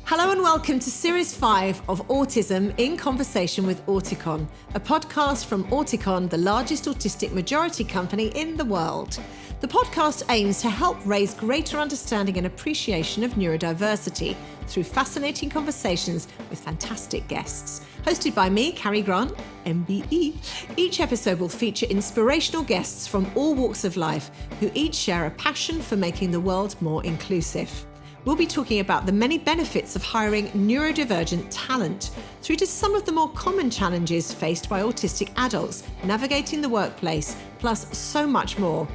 Hello and welcome to Series 5 of Autism in Conversation with Auticon, a podcast from Auticon, the largest autistic majority company in the world. The podcast aims to help raise greater understanding and appreciation of neurodiversity through fascinating conversations with fantastic guests. Hosted by me, Carrie Grant MBE, each episode will feature inspirational guests from all walks of life who each share a passion for making the world more inclusive. We'll be talking about the many benefits of hiring neurodivergent talent, through to some of the more common challenges faced by autistic adults, navigating the workplace, plus so much more.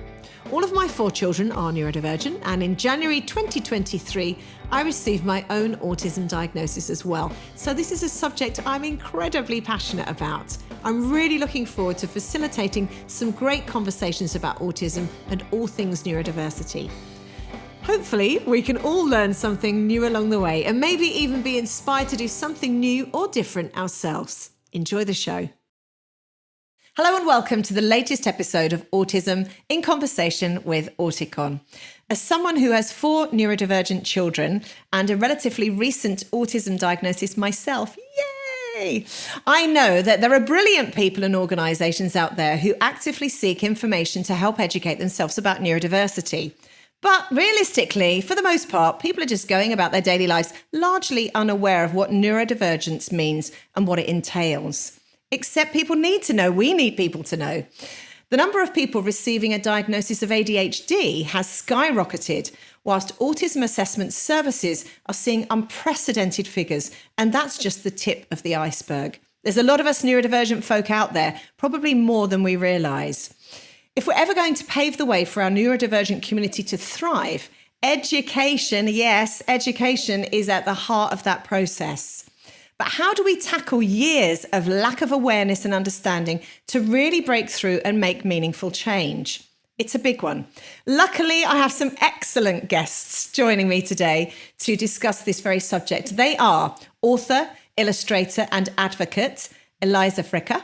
All of my 4 children are neurodivergent, and in January 2023, I received my own autism diagnosis as well. So this is a subject I'm incredibly passionate about. I'm really looking forward to facilitating some great conversations about autism and all things neurodiversity. Hopefully, we can all learn something new along the way and maybe even be inspired to do something new or different ourselves. Enjoy the show. Hello and welcome to the latest episode of Autism in Conversation with Auticon. As someone who has 4 neurodivergent children and a relatively recent autism diagnosis myself, yay! I know that there are brilliant people and organisations out there who actively seek information to help educate themselves about neurodiversity. But realistically, for the most part, people are just going about their daily lives largely unaware of what neurodivergence means and what it entails. Except people need to know, we need people to know. The number of people receiving a diagnosis of ADHD has skyrocketed, whilst autism assessment services are seeing unprecedented figures, and that's just the tip of the iceberg. There's a lot of us neurodivergent folk out there, probably more than we realise. If we're ever going to pave the way for our neurodivergent community to thrive, education, yes, education is at the heart of that process. But how do we tackle years of lack of awareness and understanding to really break through and make meaningful change? It's a big one. Luckily, I have some excellent guests joining me today to discuss this very subject. They are author, illustrator, and advocate Eliza Fricker,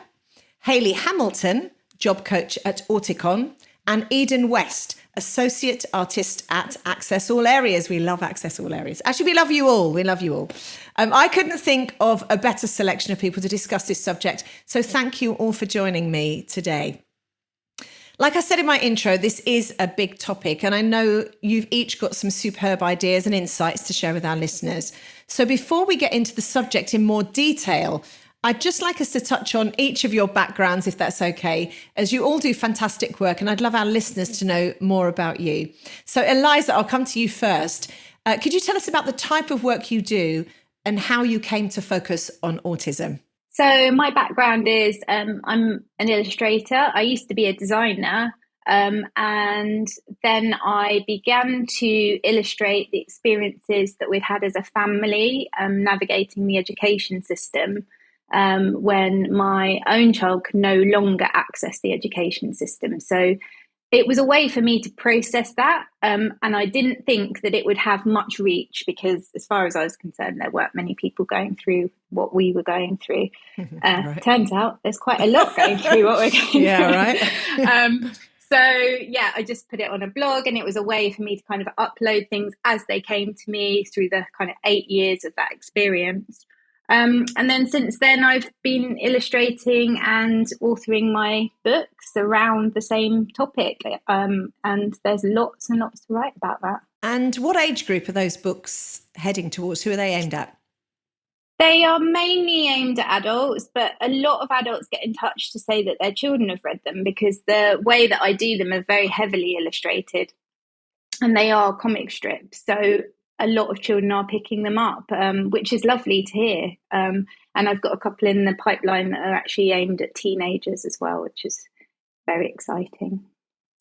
Hayley Hamilton, job coach at Auticon, and Eden West, associate artist at Access All Areas. We love Access All Areas. Actually, we love you all. We love you all. I couldn't think of a better selection of people to discuss this subject. So thank you all for joining me today. Like I said in my intro, this is a big topic, and I know you've each got some superb ideas and insights to share with our listeners. So before we get into the subject in more detail, I'd just like us to touch on each of your backgrounds, if that's okay, as you all do fantastic work, and I'd love our listeners to know more about you. So Eliza, I'll come to you first. Could you tell us about the type of work you do and how you came to focus on autism? So my background is I'm an illustrator. I used to be a designer, and then I began to illustrate the experiences that we'd had as a family navigating the education system. When my own child could no longer access the education system. So it was a way for me to process that. And I didn't think that it would have much reach because as far as I was concerned, there weren't many people going through what we were going through. Right. Turns out there's quite a lot going through what we're going through. Right. So yeah, I just put it on a blog, and it was a way for me to kind of upload things as they came to me through the kind of 8 years of that experience. And then since then, I've been illustrating and authoring my books around the same topic. And there's lots and lots to write about that. And what age group are those books heading towards? Who are they aimed at? They are mainly aimed at adults, but a lot of adults get in touch to say that their children have read them because the way that I do them are very heavily illustrated and they are comic strips. So a lot of children are picking them up, which is lovely to hear. And I've got a couple in the pipeline that are actually aimed at teenagers as well, which is very exciting.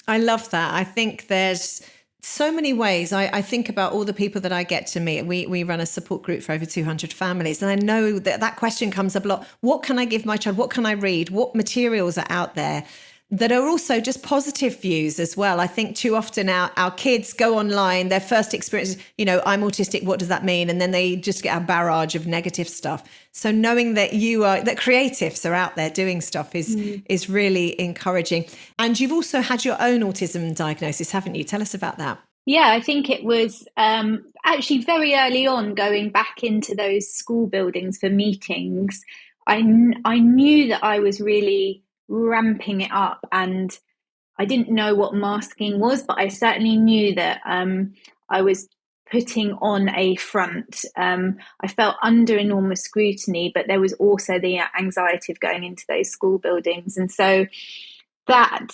I love that. I think there's so many ways. I think about all the people that I get to meet. We run a support group for over 200 families. And I know that question comes up a lot. What can I give my child? What can I read? What materials are out there that are also just positive views as well? I think too often our kids go online, their first experience is, I'm autistic, what does that mean? And then they just get a barrage of negative stuff. So knowing that that creatives are out there doing stuff is really encouraging. And you've also had your own autism diagnosis, haven't you? Tell us about that. Yeah, I think it was actually very early on going back into those school buildings for meetings. I knew that I was really ramping it up, and I didn't know what masking was, but I certainly knew that I was putting on a front. I felt under enormous scrutiny, but there was also the anxiety of going into those school buildings, and so that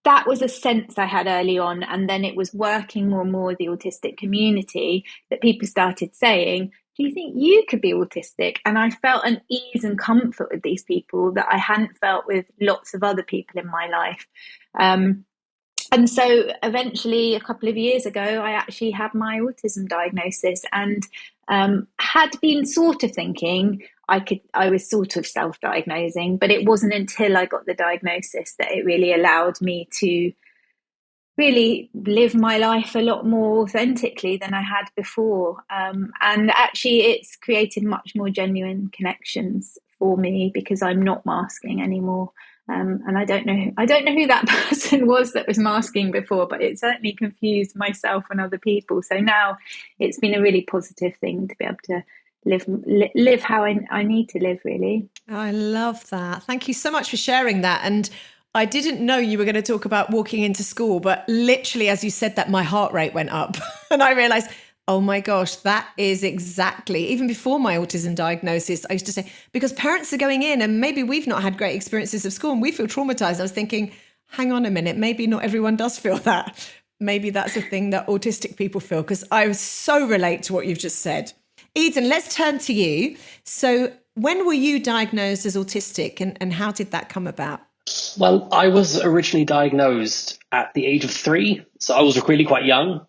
that was a sense I had early on. And then it was working more and more with the autistic community that people started saying, do you think you could be autistic? And I felt an ease and comfort with these people that I hadn't felt with lots of other people in my life. Um, and so eventually, a couple of years ago, I actually had my autism diagnosis, and had been sort of thinking I was sort of self-diagnosing, but it wasn't until I got the diagnosis that it really allowed me to really live my life a lot more authentically than I had before. And actually, it's created much more genuine connections for me because I'm not masking anymore. And I don't know who that person was that was masking before, but it certainly confused myself and other people. So now it's been a really positive thing to be able to live how I need to live, really. I love that. Thank you so much for sharing that. And I didn't know you were going to talk about walking into school, but literally, as you said that, my heart rate went up and I realized, oh my gosh, that is exactly, even before my autism diagnosis, I used to say, because parents are going in and maybe we've not had great experiences of school and we feel traumatized. I was thinking, hang on a minute, maybe not everyone does feel that. Maybe that's a thing that autistic people feel, because I so relate to what you've just said. Eden, let's turn to you. So when were you diagnosed as autistic, and how did that come about? Well, I was originally diagnosed at the age of 3, so I was really quite young,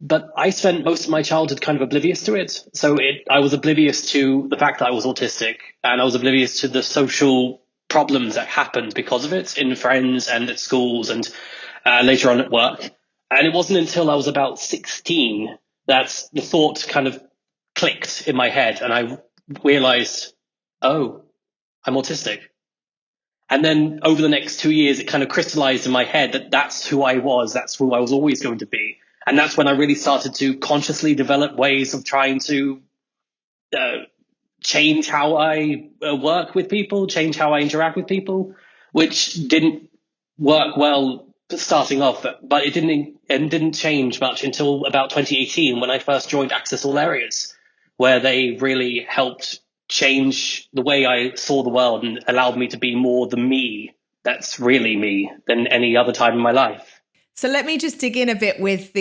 but I spent most of my childhood kind of oblivious to it. So I was oblivious to the fact that I was autistic, and I was oblivious to the social problems that happened because of it in friends and at schools and later on at work. And it wasn't until I was about 16 that the thought kind of clicked in my head and I realized, oh, I'm autistic. And then over the next 2 years, it kind of crystallized in my head that that's who I was. That's who I was always going to be. And that's when I really started to consciously develop ways of trying to change how I work with people, change how I interact with people, which didn't work well starting off, but it didn't change much until about 2018 when I first joined Access All Areas, where they really helped change the way I saw the world and allowed me to be more the me that's really me than any other time in my life. So let me just dig in a bit with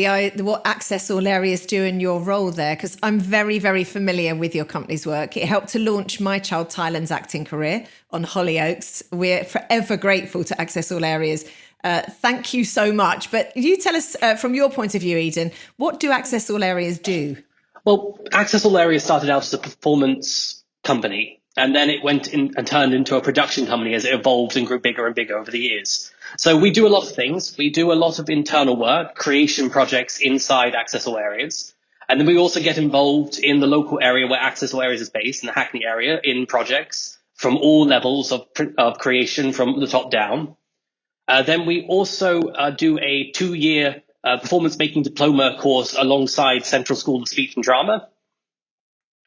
what Access All Areas do in your role there, because I'm very, very familiar with your company's work. It helped to launch my child Tylen's acting career on Hollyoaks. We're forever grateful to Access All Areas. Thank you so much. But you tell us from your point of view, Eden, what do Access All Areas do? Well, Access All Areas started out as a performance company, and then it went in and turned into a production company as it evolved and grew bigger and bigger over the years. So we do a lot of things. We do a lot of internal work, creation projects inside Access All Areas. And then we also get involved in the local area where Access All Areas is based, in the Hackney area, in projects from all levels of creation from the top down. Then we also do a 2-year performance making diploma course alongside Central School of Speech and Drama,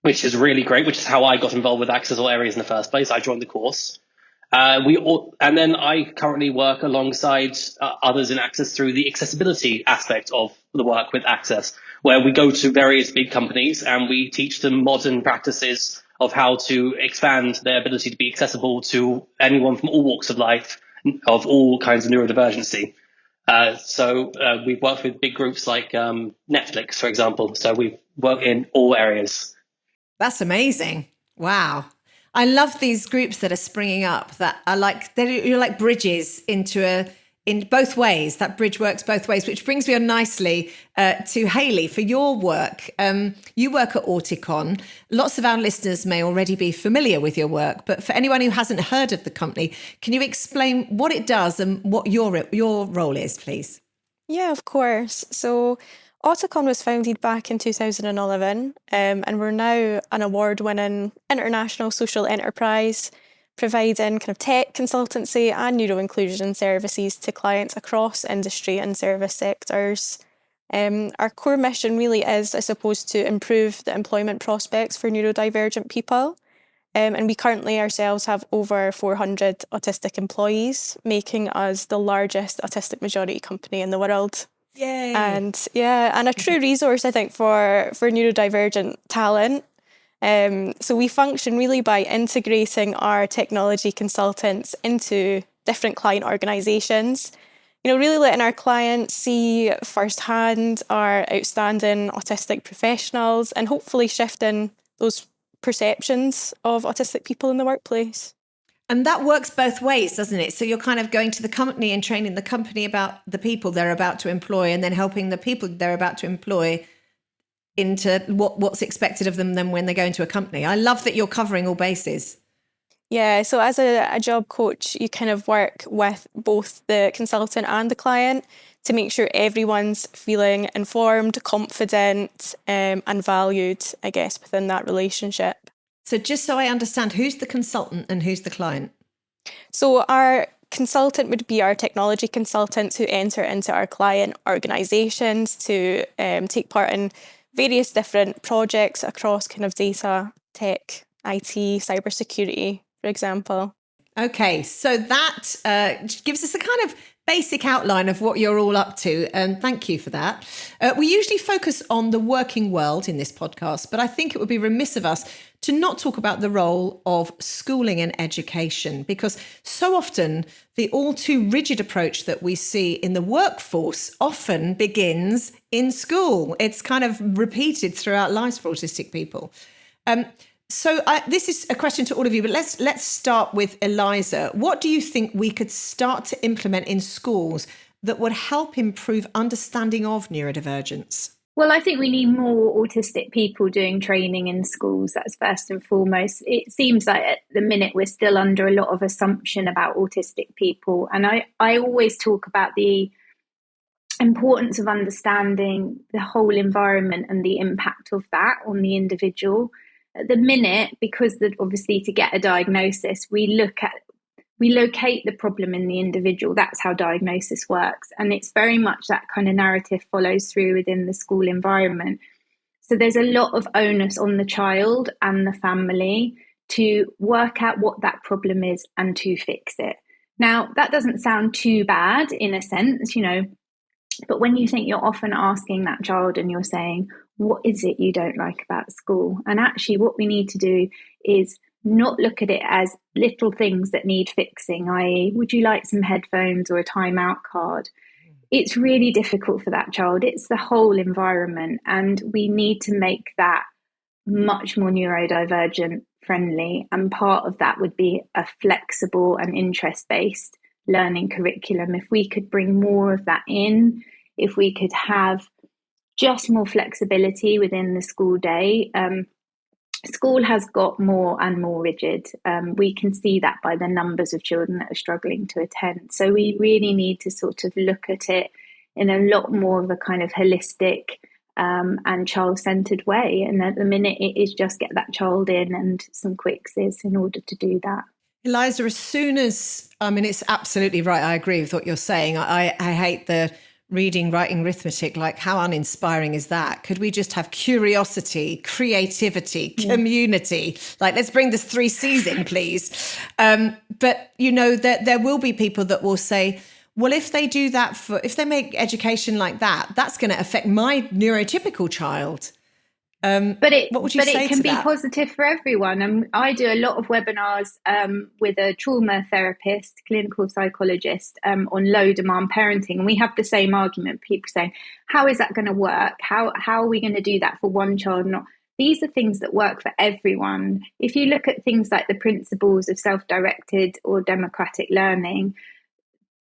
which is really great, which is how I got involved with Access All Areas in the first place. I joined the course. And then I currently work alongside others in Access through the accessibility aspect of the work with Access, where we go to various big companies and we teach them modern practices of how to expand their ability to be accessible to anyone from all walks of life, of all kinds of neurodivergency. So we've worked with big groups like Netflix, for example. So we work in all areas. That's amazing. Wow. I love these groups that are springing up that are you're like bridges in both ways. That bridge works both ways, which brings me on nicely to Hayley for your work. You work at Auticon. Lots of our listeners may already be familiar with your work, but for anyone who hasn't heard of the company, can you explain what it does and what your role is, please? Yeah, of course. So Auticon was founded back in 2011, and we're now an award-winning international social enterprise, providing kind of tech consultancy and neuroinclusion services to clients across industry and service sectors. Our core mission really is, I suppose, to improve the employment prospects for neurodivergent people. And we currently ourselves have over 400 autistic employees, making us the largest autistic majority company in the world. Yay! And a true resource, I think, for neurodivergent talent. So we function really by integrating our technology consultants into different client organisations. Really letting our clients see firsthand our outstanding autistic professionals and hopefully shifting those perceptions of autistic people in the workplace. And that works both ways, doesn't it? So you're kind of going to the company and training the company about the people they're about to employ, and then helping the people they're about to employ into what's expected of them then when they go into a company. I love that you're covering all bases. Yeah, so as a job coach, you kind of work with both the consultant and the client to make sure everyone's feeling informed, confident, and valued, I guess, within that relationship. So just so I understand, who's the consultant and who's the client? So our consultant would be our technology consultants who enter into our client organisations to take part in various different projects across kind of data, tech, IT, cybersecurity, for example. Okay, so that gives us a kind of basic outline of what you're all up to, and thank you for that. We usually focus on the working world in this podcast, but I think it would be remiss of us to not talk about the role of schooling and education, because so often the all too rigid approach that we see in the workforce often begins in school. It's kind of repeated throughout lives for autistic people. So this is a question to all of you, but let's start with Eliza. What do you think we could start to implement in schools that would help improve understanding of neurodivergence? Well, I think we need more autistic people doing training in schools. That's first and foremost. It seems like at the minute we're still under a lot of assumption about autistic people. And I always talk about the importance of understanding the whole environment and the impact of that on the individual. At the minute, because obviously to get a diagnosis, we locate the problem in the individual. That's how diagnosis works. And it's very much that kind of narrative follows through within the school environment. So there's a lot of onus on the child and the family to work out what that problem is and to fix it. Now, that doesn't sound too bad in a sense, but when you think, you're often asking that child and you're saying, what is it you don't like about school? And actually what we need to do is not look at it as little things that need fixing, i.e., would you like some headphones or a timeout card? It's really difficult for that child. It's the whole environment. And we need to make that much more neurodivergent friendly. And part of that would be a flexible and interest-based learning curriculum. If we could bring more of that in, if we could have just more flexibility within the school day. School has got more and more rigid. We can see that by the numbers of children that are struggling to attend. So we really need to sort of look at it in a lot more of a kind of holistic and child-centred way. And at the minute, it is just get that child in and some quixes in order to do that. Eliza, as soon as, it's absolutely right. I agree with what you're saying. I hate the reading, writing, arithmetic. Like, how uninspiring is that? Could we just have curiosity, creativity, community? Like, let's bring this 3 C's in, please. But, there will be people that will say, well, if they do that, if they make education like that, that's going to affect my neurotypical child. But it can be that? Positive for everyone. And I do a lot of webinars with a trauma therapist, clinical psychologist on low demand parenting. And we have the same argument. People saying, how is that going to work? How are we going to do that for one child? These are things that work for everyone. If you look at things like the principles of self-directed or democratic learning,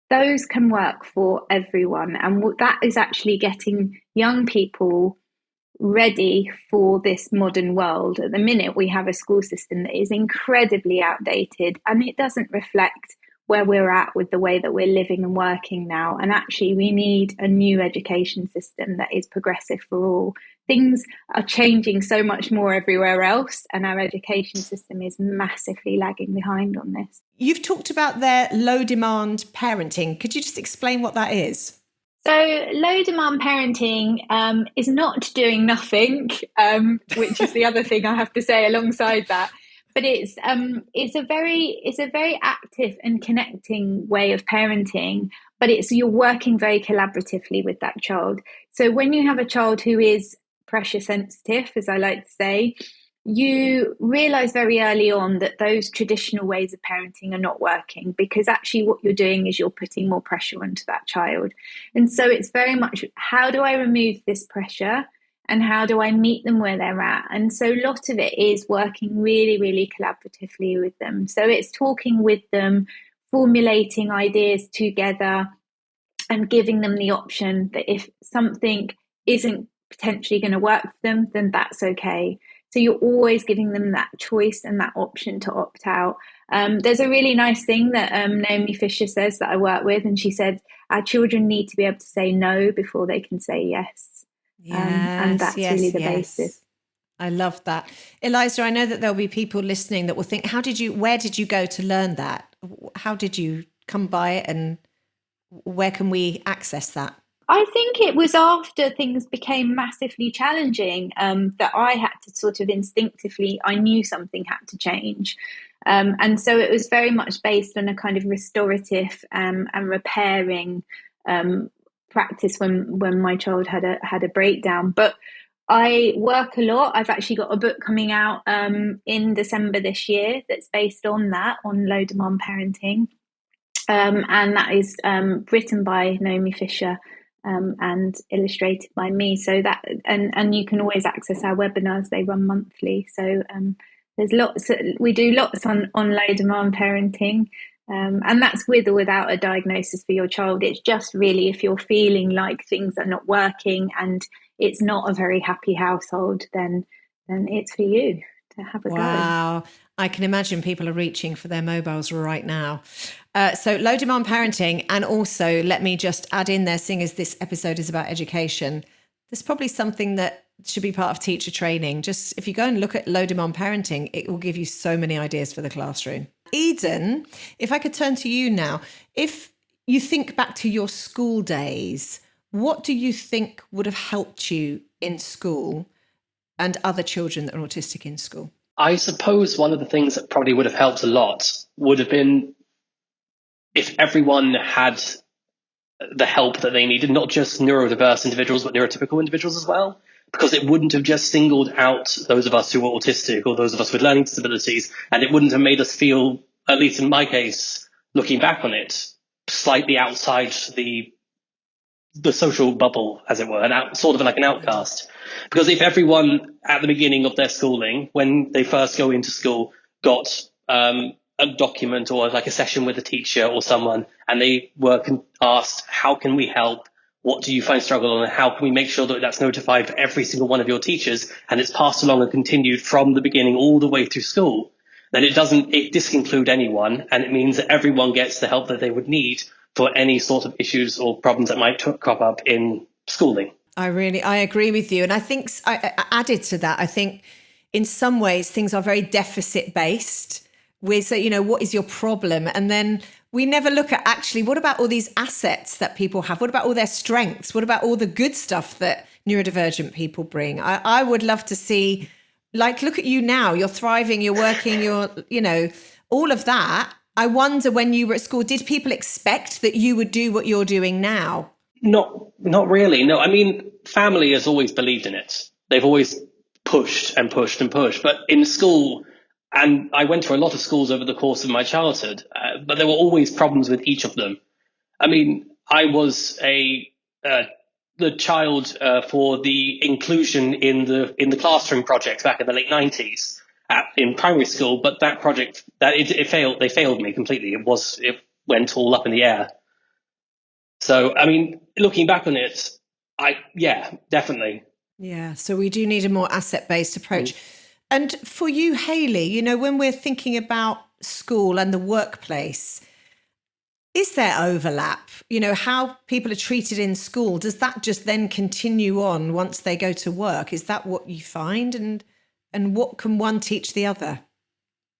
those can work for everyone. And that is actually getting young people ready for this modern world. At the minute, we have a school system that is incredibly outdated, and it doesn't reflect where we're at with the way that we're living and working now. And actually, we need a new education system that is progressive for all. Things are changing so much more everywhere else, and our education system is massively lagging behind on this. You've talked about their low demand parenting. Could you just explain what that is? So low demand parenting is not doing nothing, which is the other thing I have to say alongside that. But it's a very active and connecting way of parenting. But you're working very collaboratively with that child. So when you have a child who is pressure sensitive, as I like to say, you realize very early on that those traditional ways of parenting are not working, because actually what you're doing is you're putting more pressure onto that child. And so it's very much, how do I remove this pressure and how do I meet them where they're at? And so a lot of it is working really, really collaboratively with them. So it's talking with them, formulating ideas together, and giving them the option that if something isn't potentially going to work for them, then that's okay. So you're always giving them that choice and that option to opt out. There's a really nice thing that Naomi Fisher says that I work with, and she said, our children need to be able to say no before they can say yes. And that's really the basis. I love that. Eliza, I know that there'll be people listening that will think, where did you go to learn that? How did you come by it, and where can we access that? I think it was after things became massively challenging that I had to sort of instinctively, I knew something had to change. And so it was very much based on a kind of restorative and repairing practice when my child had a breakdown. But I work a lot. I've actually got a book coming out in December this year that's based on that, on low demand parenting. And that is written by Naomi Fisher and illustrated by me. So that, and you can always access our webinars. They run monthly. So we do lots on low demand parenting. And that's with or without a diagnosis for your child. It's just really if you're feeling like things are not working and it's not a very happy household, then it's for you to have a go. Wow. I can imagine people are reaching for their mobiles right now. So low demand parenting, and also let me just add in there, seeing as this episode is about education, there's probably something that should be part of teacher training. Just if you go and look at low demand parenting, it will give you so many ideas for the classroom. Eden, if I could turn to you now, if you think back to your school days, what do you think would have helped you in school and other children that are autistic in school? I suppose one of the things that probably would have helped a lot would have been if everyone had the help that they needed, not just neurodiverse individuals, but neurotypical individuals as well, because it wouldn't have just singled out those of us who were autistic or those of us with learning disabilities, and it wouldn't have made us feel, at least in my case, looking back on it, slightly outside the social bubble, as it were, and sort of like an outcast. Because if everyone at the beginning of their schooling, when they first go into school, got a document or like a session with a teacher or someone, and they were asked, how can we help? What do you find struggle, and how can we make sure that that's notified for every single one of your teachers, and it's passed along and continued from the beginning all the way through school, then it doesn't disconclude anyone, and it means that everyone gets the help that they would need for any sort of issues or problems that might crop up in schooling. I agree with you. And I think I added to that, I think in some ways things are very deficit based with, what is your problem? And then we never look at actually, what about all these assets that people have? What about all their strengths? What about all the good stuff that neurodivergent people bring? I would love to see, like, look at you now, you're thriving, you're working, you're, all of that. I wonder when you were at school, did people expect that you would do what you're doing now? Not really. No, I mean, family has always believed in it. They've always pushed and pushed and pushed. But in school, and I went to a lot of schools over the course of my childhood, but there were always problems with each of them. I mean, I was the child for the inclusion in the classroom project back in the late 90s. In primary school, but that project it failed. They failed me completely. It went all up in the air. So I mean, looking back on it, definitely. Yeah. So we do need a more asset-based approach. And for you, Hayley, when we're thinking about school and the workplace, is there overlap? How people are treated in school, does that just then continue on once they go to work? Is that what you find? And what can one teach the other?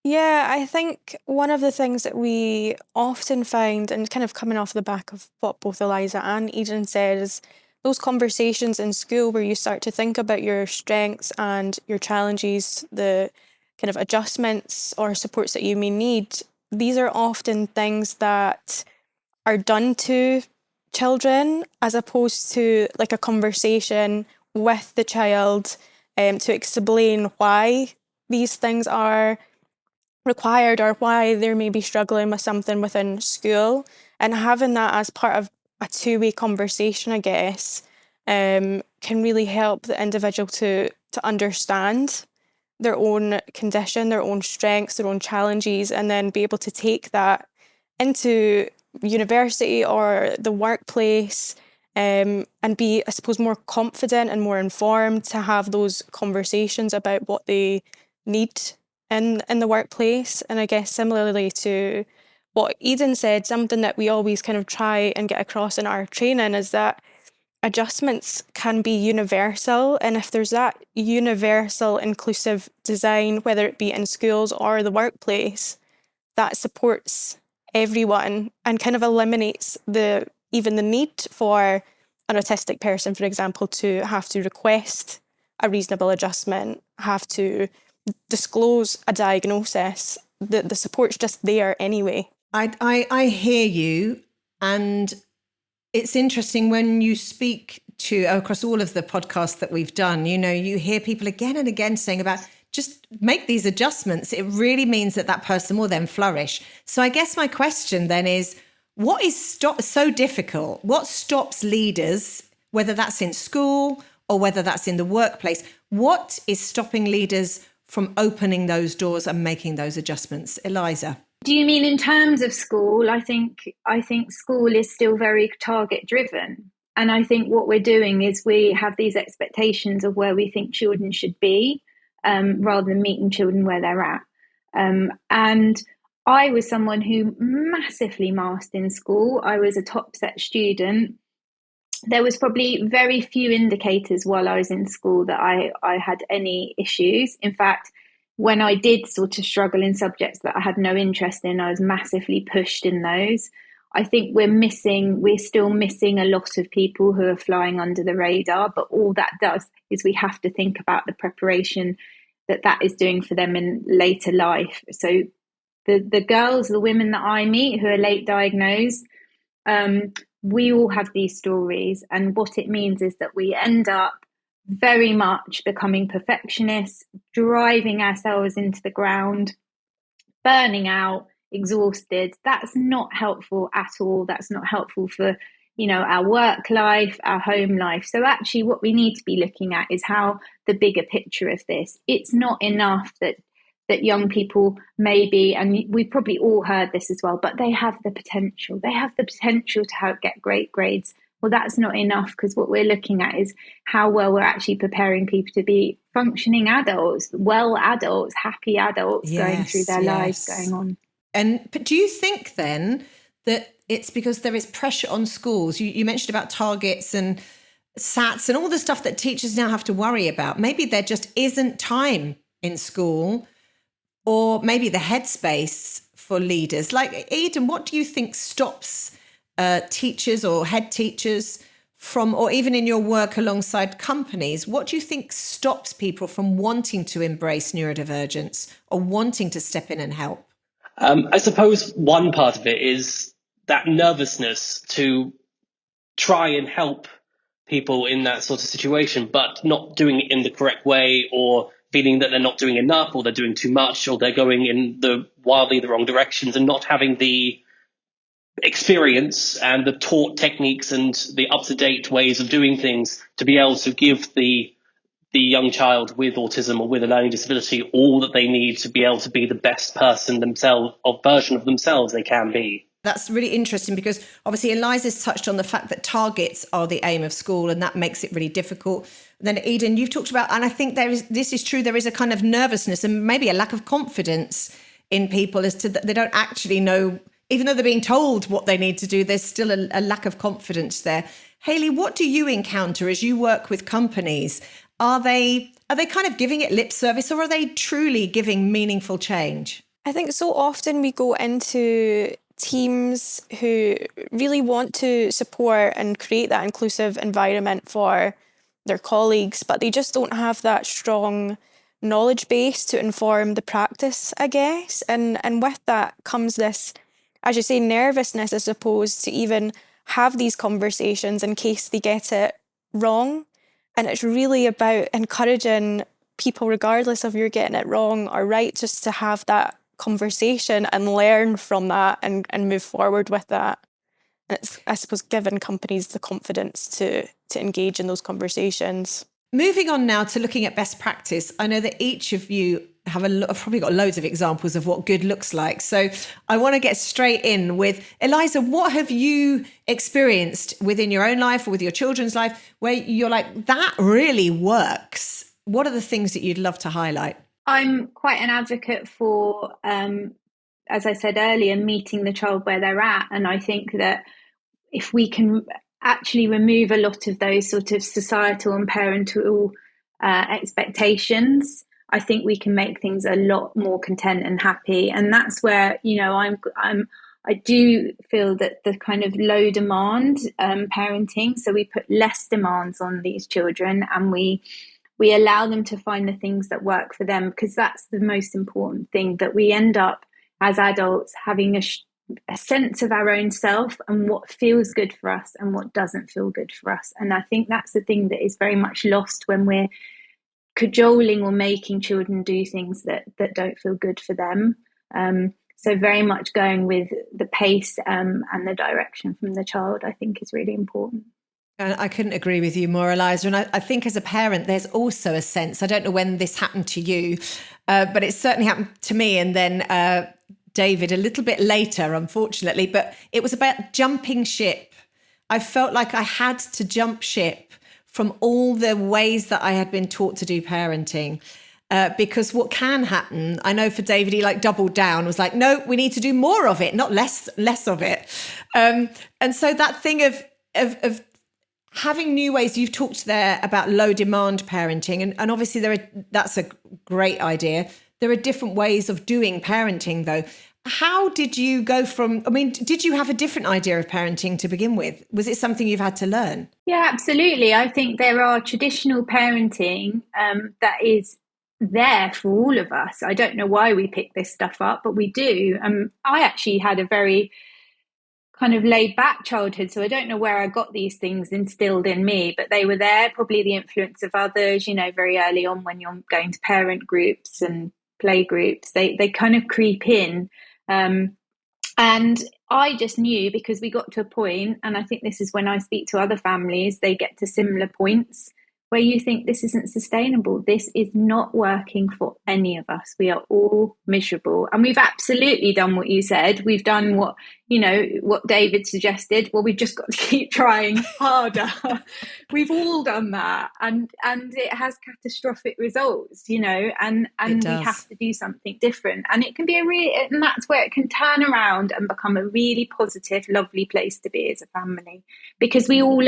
Yeah, I think one of the things that we often find, and kind of coming off the back of what both Eliza and Eden said, is those conversations in school where you start to think about your strengths and your challenges, the kind of adjustments or supports that you may need. These are often things that are done to children as opposed to like a conversation with the child to explain why these things are required or why they may be struggling with something within school, and having that as part of a two-way conversation, I guess, can really help the individual to understand their own condition, their own strengths, their own challenges, and then be able to take that into university or the workplace, and be, I suppose, more confident and more informed to have those conversations about what they need in the workplace. And I guess similarly to what Eden said, something that we always kind of try and get across in our training is that adjustments can be universal. And if there's that universal inclusive design, whether it be in schools or the workplace, that supports everyone and kind of eliminates even the need for an autistic person, for example, to have to request a reasonable adjustment, have to disclose a diagnosis. The support's just there anyway. I hear you, and it's interesting when you speak to across all of the podcasts that we've done, you hear people again and again saying about just make these adjustments. It really means that person will then flourish. So I guess my question then is, what is so difficult? What stops leaders, whether that's in school or whether that's in the workplace? What is stopping leaders from opening those doors and making those adjustments? Eliza? Do you mean in terms of school? I think school is still very target driven. And I think what we're doing is we have these expectations of where we think children should be, rather than meeting children where they're at. And I was someone who massively masked in school. I was a top set student. There was probably very few indicators while I was in school that I had any issues. In fact, when I did sort of struggle in subjects that I had no interest in, I was massively pushed in those. I think we're still missing a lot of people who are flying under the radar, but all that does is we have to think about the preparation that is doing for them in later life. So the girls, the women that I meet who are late diagnosed, we all have these stories, and what it means is that we end up very much becoming perfectionists, driving ourselves into the ground, burning out, exhausted. That's not helpful at all. That's not helpful for our work life, our home life. So actually what we need to be looking at is how the bigger picture of this. It's not enough that young people maybe, and we've probably all heard this as well, but they have the potential. They have the potential to get great grades. Well, that's not enough, because what we're looking at is how well we're actually preparing people to be functioning adults, well adults, happy adults, going through their lives going on. But do you think then that it's because there is pressure on schools? You mentioned about targets and SATs and all the stuff that teachers now have to worry about. Maybe there just isn't time in school, or maybe the headspace for leaders. Like, Eden, what do you think stops teachers or head teachers from, or even in your work alongside companies, what do you think stops people from wanting to embrace neurodivergence or wanting to step in and help? I suppose one part of it is that nervousness to try and help people in that sort of situation, but not doing it in the correct way, or feeling that they're not doing enough, or they're doing too much, or they're going in wildly the wrong directions, and not having the experience and the taught techniques and the up-to-date ways of doing things to be able to give the young child with autism or with a learning disability all that they need to be able to be the best person themselves, or version of themselves they can be. That's really interesting, because obviously Eliza's touched on the fact that targets are the aim of school, and that makes it really difficult. And then Eden, you've talked about, and I think this is true, there is a kind of nervousness and maybe a lack of confidence in people as to that they don't actually know, even though they're being told what they need to do, there's still a lack of confidence there. Hayley, what do you encounter as you work with companies? Are they kind of giving it lip service, or are they truly giving meaningful change? I think so often we go into teams who really want to support and create that inclusive environment for their colleagues, but they just don't have that strong knowledge base to inform the practice, I guess. And with that comes this, as you say, nervousness as opposed to even have these conversations in case they get it wrong. And it's really about encouraging people, regardless of you're getting it wrong or right, just to have that conversation and learn from that and move forward with that. And it's, I suppose, giving companies the confidence to engage in those conversations. Moving on now to looking at best practice. I know that each of you have probably got loads of examples of what good looks like. So I want to get straight in with Eliza. What have you experienced within your own life or with your children's life where you're like, that really works? What are the things that you'd love to highlight? I'm quite an advocate for, as I said earlier, meeting the child where they're at. And I think that if we can actually remove a lot of those sort of societal and parental expectations, I think we can make things a lot more content and happy. And that's where, you know, I do feel that the kind of low demand parenting, so we put less demands on these children and we allow them to find the things that work for them, because that's the most important thing, that we end up as adults having a sense of our own self and what feels good for us and what doesn't feel good for us. And I think that's the thing that is very much lost when we're cajoling or making children do things that don't feel good for them. So very much going with the pace and the direction from the child, I think, is really important. And I couldn't agree with you more, Eliza. And I think as a parent, there's also a sense, I don't know when this happened to you, but it certainly happened to me. And then David a little bit later, unfortunately, but it was about jumping ship. I felt like I had to jump ship from all the ways that I had been taught to do parenting. Because what can happen, I know for David, he like doubled down, was like, no, we need to do more of it, not less of it. And so that thing of having new ways, you've talked there about low demand parenting, and obviously that's a great idea. There are different ways of doing parenting though. How did you go did you have a different idea of parenting to begin with? Was it something you've had to learn? Yeah, absolutely. I think there are traditional parenting that is there for all of us. I don't know why we pick this stuff up, but we do. I actually had a very kind of laid back childhood, so I don't know where I got these things instilled in me, but they were there, probably the influence of others, you know, very early on when you're going to parent groups and play groups, they kind of creep in. And I just knew, because we got to a point, and I think this is when I speak to other families, they get to similar points where you think this isn't sustainable. This is not working for any of us. We are all miserable. And we've absolutely done what you said. We've done what David suggested. Well, we've just got to keep trying harder. We've all done that. And it has catastrophic results, you know, and we have to do something different. And it can be and that's where it can turn around and become a really positive, lovely place to be as a family, because we all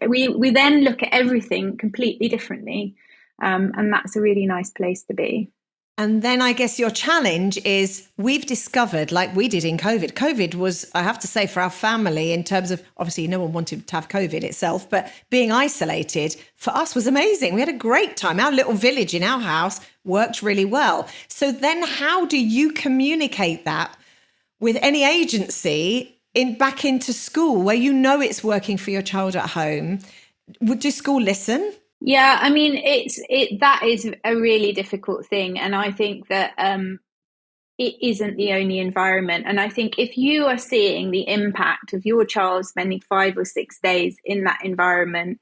we then look at everything completely differently. And that's a really nice place to be. And then I guess your challenge is, we've discovered, like we did in COVID was, I have to say, for our family, in terms of, obviously no one wanted to have COVID itself, but being isolated for us was amazing. We had a great time. Our little village in our house worked really well. So then how do you communicate that with any agency back into school, where you know it's working for your child at home? Do school listen? Yeah, I mean, that is a really difficult thing. And I think that it isn't the only environment. And I think if you are seeing the impact of your child spending 5 or 6 days in that environment,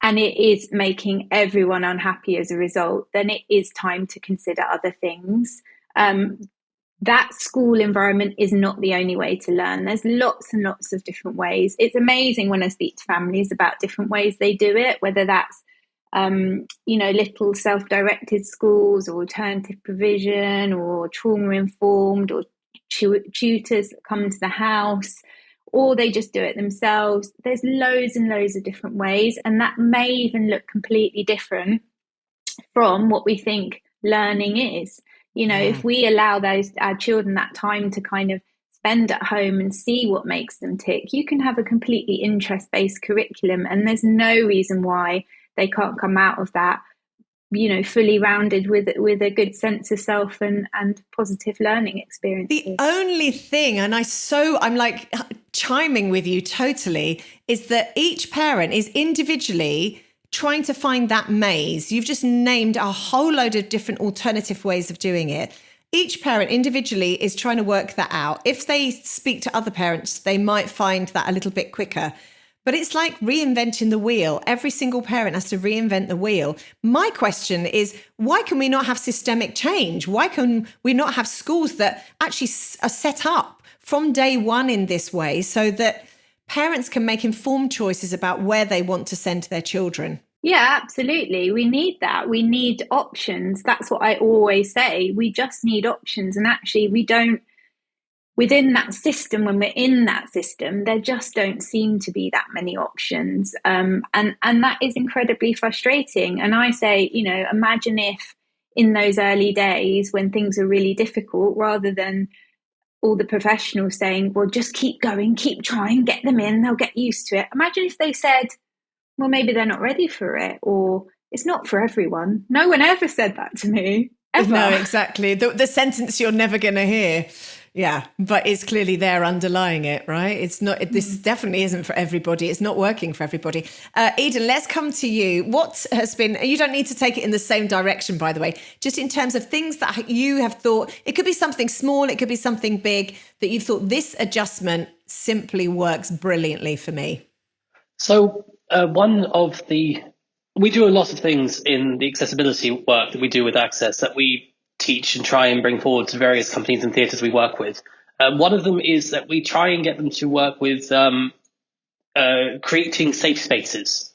and it is making everyone unhappy as a result, then it is time to consider other things. That school environment is not the only way to learn. There's lots and lots of different ways. It's amazing when I speak to families about different ways they do it, whether that's little self-directed schools or alternative provision or trauma-informed or tutors that come to the house, or they just do it themselves. There's loads and loads of different ways, and that may even look completely different from what we think learning is. If we allow our children that time to kind of spend at home and see what makes them tick, you can have a completely interest-based curriculum, and there's no reason why they can't come out of that fully rounded with a good sense of self and positive learning experiences. The only thing, and I'm like chiming with you totally, is that each parent is individually trying to find that maze. You've just named a whole load of different alternative ways of doing it. Each parent individually is trying to work that out. If they speak to other parents, they might find that a little bit quicker. But it's like reinventing the wheel. Every single parent has to reinvent the wheel. My question is, why can we not have systemic change? Why can we not have schools that actually are set up from day one in this way so that parents can make informed choices about where they want to send their children? Yeah, absolutely. We need that. We need options. That's what I always say. We just need options. And actually, we don't, within that system, when we're in that system, there just don't seem to be that many options. And that is incredibly frustrating. And I say, imagine if in those early days when things are really difficult, rather than all the professionals saying, well, just keep going, keep trying, get them in, they'll get used to it. Imagine if they said, well, maybe they're not ready for it, or it's not for everyone. No one ever said that to me, ever. No, exactly. The sentence you're never going to hear. Yeah, but it's clearly there underlying it, right? It's not. This definitely isn't for everybody. It's not working for everybody. Eden, let's come to you. What has been, you don't need to take it in the same direction, by the way, just in terms of things that you have thought, it could be something small, it could be something big, that you've thought this adjustment simply works brilliantly for me. So we do a lot of things in the accessibility work that we do with Access that we teach and try and bring forward to various companies and theatres we work with. One of them is that we try and get them to work with creating safe spaces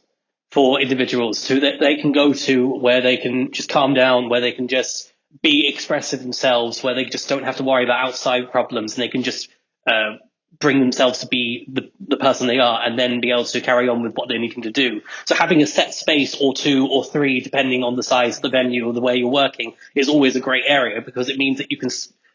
for individuals so that they can go to, where they can just calm down, where they can just be expressive themselves, where they just don't have to worry about outside problems, and they can just bring themselves to be the person they are, and then be able to carry on with what they're needing to do. So having a set space or two or three, depending on the size of the venue or the way you're working, is always a great area, because it means that you can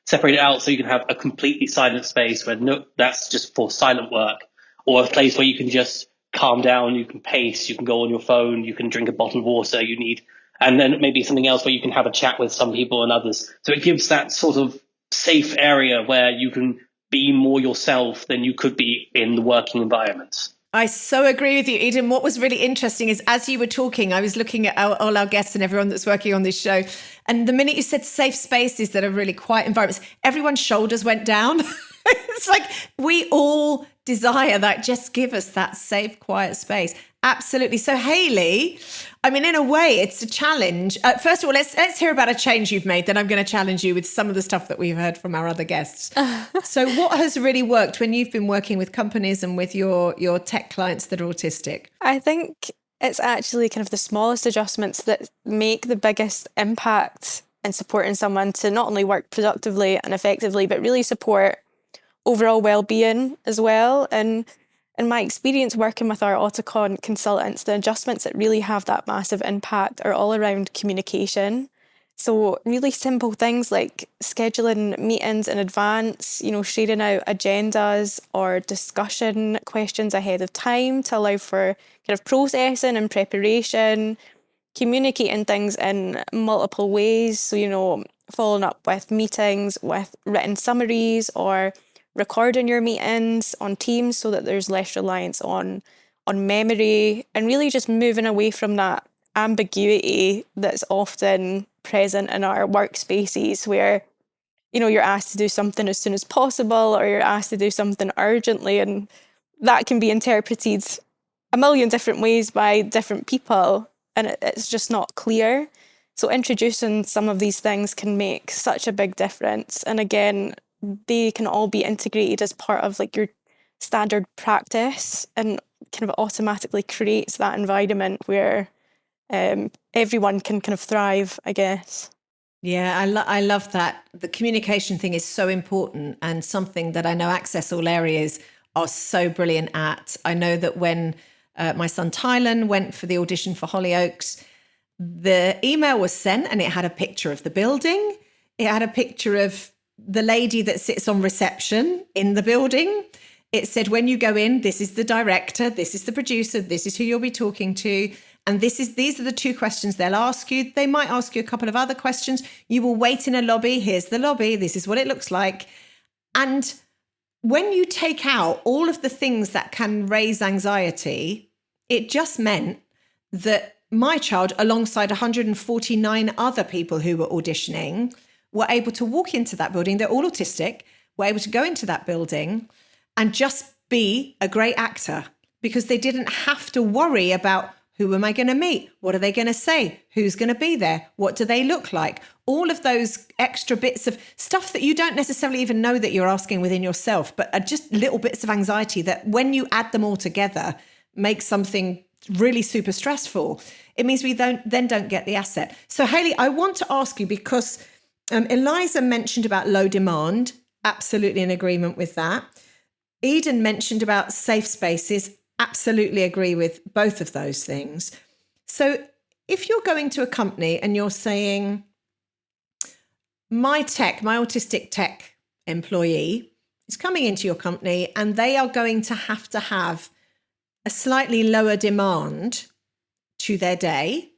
separate it out so you can have a completely silent space where that's just for silent work, or a place where you can just calm down, you can pace, you can go on your phone, you can drink a bottle of water you need, and then maybe something else where you can have a chat with some people and others. So it gives that sort of safe area where you can be more yourself than you could be in the working environment. I so agree with you, Eden. What was really interesting is, as you were talking, I was looking at all our guests and everyone that's working on this show. And the minute you said safe spaces that are really quiet environments, everyone's shoulders went down. It's like we all desire that. Just give us that safe, quiet space. Absolutely. So, Hayley, I mean, in a way, it's a challenge. First of all, let's hear about a change you've made. Then I'm going to challenge you with some of the stuff that we've heard from our other guests. So what has really worked when you've been working with companies and with your tech clients that are autistic? I think it's actually kind of the smallest adjustments that make the biggest impact in supporting someone to not only work productively and effectively, but really support overall well-being as well. And in my experience working with our auticon consultants, the adjustments that really have that massive impact are all around communication. So really simple things like scheduling meetings in advance, sharing out agendas or discussion questions ahead of time to allow for kind of processing and preparation, communicating things in multiple ways. So, following up with meetings with written summaries, or recording your meetings on Teams so that there's less reliance on memory, and really just moving away from that ambiguity that's often present in our workspaces where, you're asked to do something as soon as possible, or you're asked to do something urgently, and that can be interpreted a million different ways by different people, and it's just not clear. So introducing some of these things can make such a big difference. And again, they can all be integrated as part of like your standard practice, and kind of automatically creates that environment where everyone can kind of thrive, I guess. Yeah, I love that. The communication thing is so important, and something that I know Access All Areas are so brilliant at. I know that when my son Tylen went for the audition for Hollyoaks, the email was sent and it had a picture of the building. It had a picture of the lady that sits on reception in the building. It said, when you go in, this is the director, this is the producer, this is who you'll be talking to. And these are the 2 questions they'll ask you. They might ask you a couple of other questions. You will wait in a lobby. Here's the lobby. This is what it looks like. And when you take out all of the things that can raise anxiety, it just meant that my child, alongside 149 other people who were auditioning, were able to walk into that building. They're all autistic, were able to go into that building and just be a great actor, because they didn't have to worry about, who am I going to meet? What are they going to say? Who's going to be there? What do they look like? All of those extra bits of stuff that you don't necessarily even know that you're asking within yourself, but are just little bits of anxiety that when you add them all together, make something really super stressful. It means we don't get the asset. So Hayley, I want to ask you, because Eliza mentioned about low demand, absolutely in agreement with that. Eden mentioned about safe spaces, absolutely agree with both of those things. So if you're going to a company and you're saying, my autistic tech employee is coming into your company and they are going to have a slightly lower demand to their day,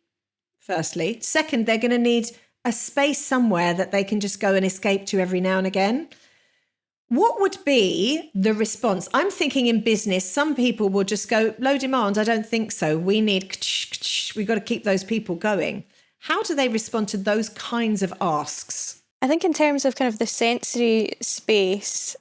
firstly. Second, they're going to need a space somewhere that they can just go and escape to every now and again. What would be the response? I'm thinking in business, some people will just go, low demand, I don't think so. We've got to keep those people going. How do they respond to those kinds of asks? I think in terms of kind of the sensory space,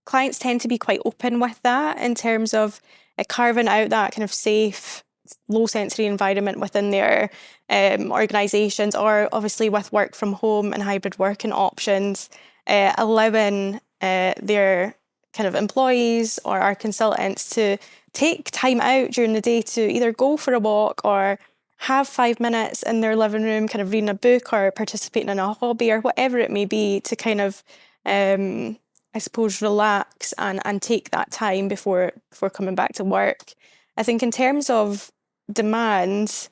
clients tend to be quite open with that in terms of carving out that kind of safe, low sensory environment within their organisations, or obviously with work from home and hybrid working options, allowing their kind of employees or our consultants to take time out during the day to either go for a walk or have 5 minutes in their living room, kind of reading a book or participating in a hobby or whatever it may be, to kind of, I suppose, relax and take that time before coming back to work. I think in terms of demand,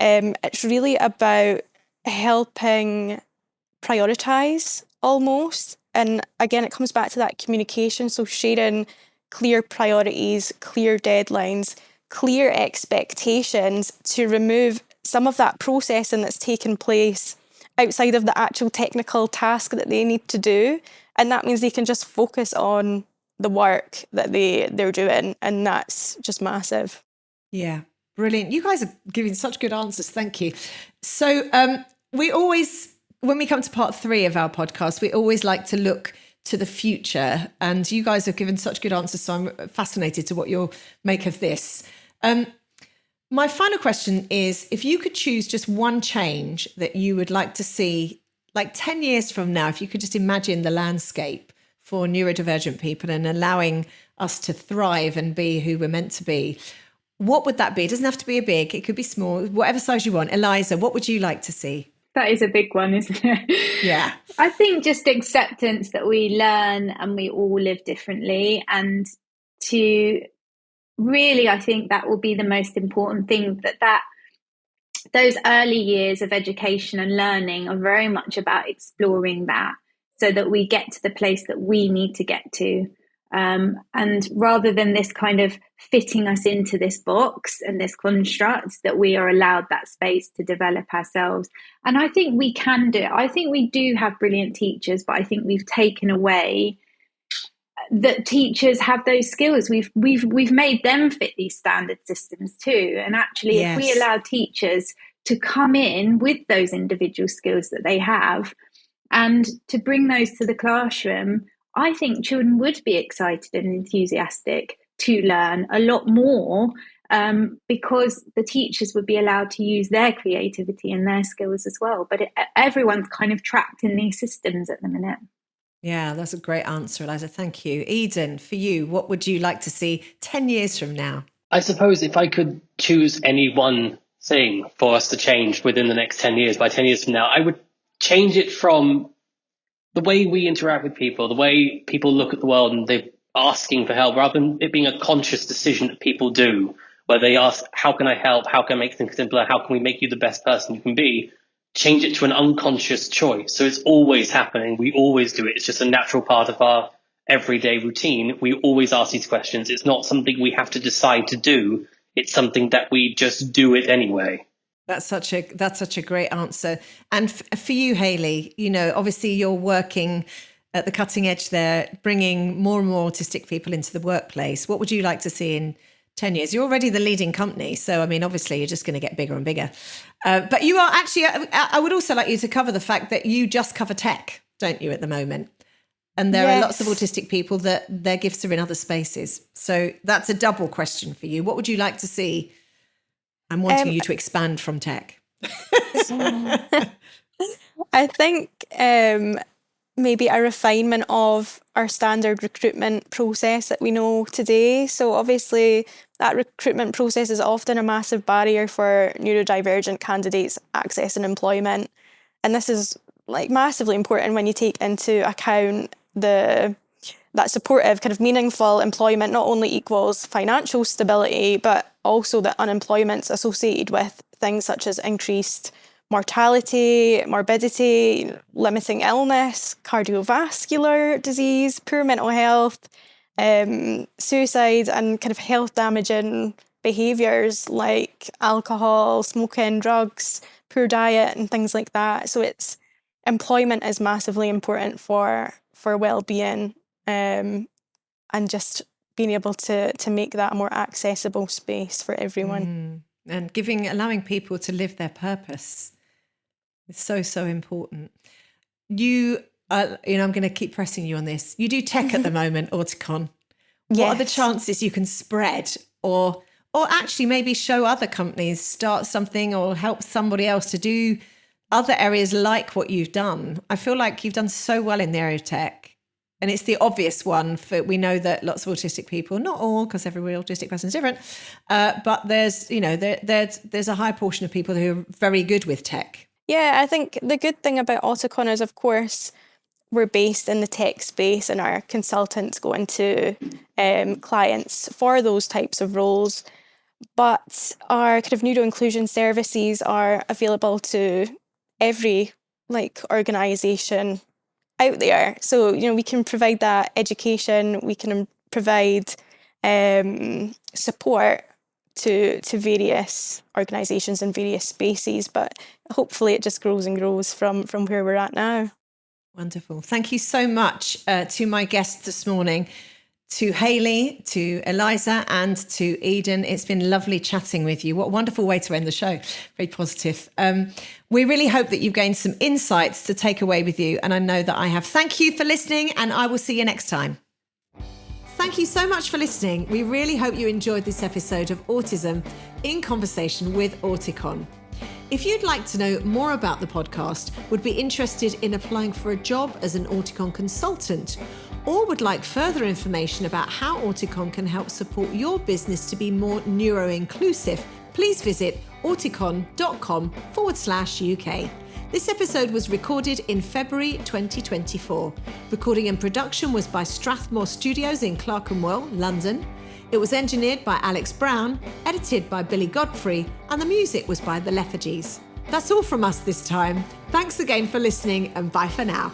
it's really about helping prioritise almost. And again, it comes back to that communication. So sharing clear priorities, clear deadlines, clear expectations to remove some of that processing that's taken place outside of the actual technical task that they need to do. And that means they can just focus on the work that they're doing. And that's just massive. Yeah, brilliant. You guys are giving such good answers. Thank you. So we always, when we come to part 3 of our podcast, we always like to look to the future. And you guys have given such good answers. So I'm fascinated to what you'll make of this. My final question is, if you could choose just one change that you would like to see, like 10 years from now, if you could just imagine the landscape for neurodivergent people and allowing us to thrive and be who we're meant to be, what would that be? It doesn't have to be a big, it could be small, whatever size you want. Eliza, what would you like to see? That is a big one, isn't it? Yeah. I think just acceptance that we learn and we all live differently, and to really, I think that will be the most important thing, that those early years of education and learning are very much about exploring that so that we get to the place that we need to get to. And rather than this kind of fitting us into this box and this construct, that we are allowed that space to develop ourselves. And I think we can do it. I think we do have brilliant teachers, but I think we've taken away that teachers have those skills. We've made them fit these standard systems too. And actually, yes, if we allow teachers to come in with those individual skills that they have and to bring those to the classroom, I think children would be excited and enthusiastic to learn a lot more, because the teachers would be allowed to use their creativity and their skills as well. But everyone's kind of trapped in these systems at the minute. Yeah, that's a great answer, Eliza. Thank you. Eden, for you, what would you like to see 10 years from now? I suppose if I could choose any one thing for us to change within the next 10 years, by 10 years from now, I would change it from the way we interact with people, the way people look at the world and they're asking for help, rather than it being a conscious decision that people do, where they ask, how can I help? How can I make things simpler? How can we make you the best person you can be? change it to an unconscious choice. So it's always happening. We always do it. It's just a natural part of our everyday routine. We always ask these questions. It's not something we have to decide to do. It's something that we just do it anyway. That's such a great answer. And for you, Hayley, obviously you're working at the cutting edge there, bringing more and more autistic people into the workplace. What would you like to see in 10 years? You're already the leading company. So, I mean, obviously you're just going to get bigger and bigger. But you are actually, I would also like you to cover the fact that you just cover tech, don't you, at the moment? And there are lots of autistic people that their gifts are in other spaces. So that's a double question for you. What would you like to see? I'm wanting you to expand from tech. I think maybe a refinement of our standard recruitment process that we know today. So obviously that recruitment process is often a massive barrier for neurodivergent candidates accessing employment. And this is massively important when you take into account that supportive, kind of meaningful employment not only equals financial stability, but also that unemployment's associated with things such as increased mortality, morbidity, limiting illness, cardiovascular disease, poor mental health, suicide, and kind of health damaging behaviours like alcohol, smoking, drugs, poor diet, and things like that. So employment is massively important for well-being, and just being able to make that a more accessible space for everyone. And allowing people to live their purpose is so important. I'm going to keep pressing you on this. You do tech at the moment, Auticon. What are the chances you can spread or actually maybe show other companies, start something or help somebody else to do other areas like what you've done? I feel like you've done so well in the area of tech. And it's the obvious one we know that lots of autistic people, not all, because every autistic person is different, but there's a high portion of people who are very good with tech. Yeah, I think the good thing about Auticon is, of course, we're based in the tech space and our consultants go into clients for those types of roles. But our kind of neuroinclusion services are available to every organisation out there. So, we can provide that education, we can provide support to various organisations in various spaces, but hopefully it just grows and grows from where we're at now. Wonderful. Thank you so much to my guests this morning, to Hayley, to Eliza, and to Eden. It's been lovely chatting with you. What a wonderful way to end the show. Very positive. We really hope that you've gained some insights to take away with you, and I know that I have. Thank you for listening, and I will see you next time. Thank you so much for listening. We really hope you enjoyed this episode of Autism in Conversation with Auticon. If you'd like to know more about the podcast, would be interested in applying for a job as an Auticon consultant, or would like further information about how Auticon can help support your business to be more neuro-inclusive, please visit auticon.com/UK. This episode was recorded in February 2024. Recording and production was by Strathmore Studios in Clerkenwell, London. It was engineered by Alex Brown, edited by Billy Godfrey, and the music was by The Lethargies. That's all from us this time. Thanks again for listening, and bye for now.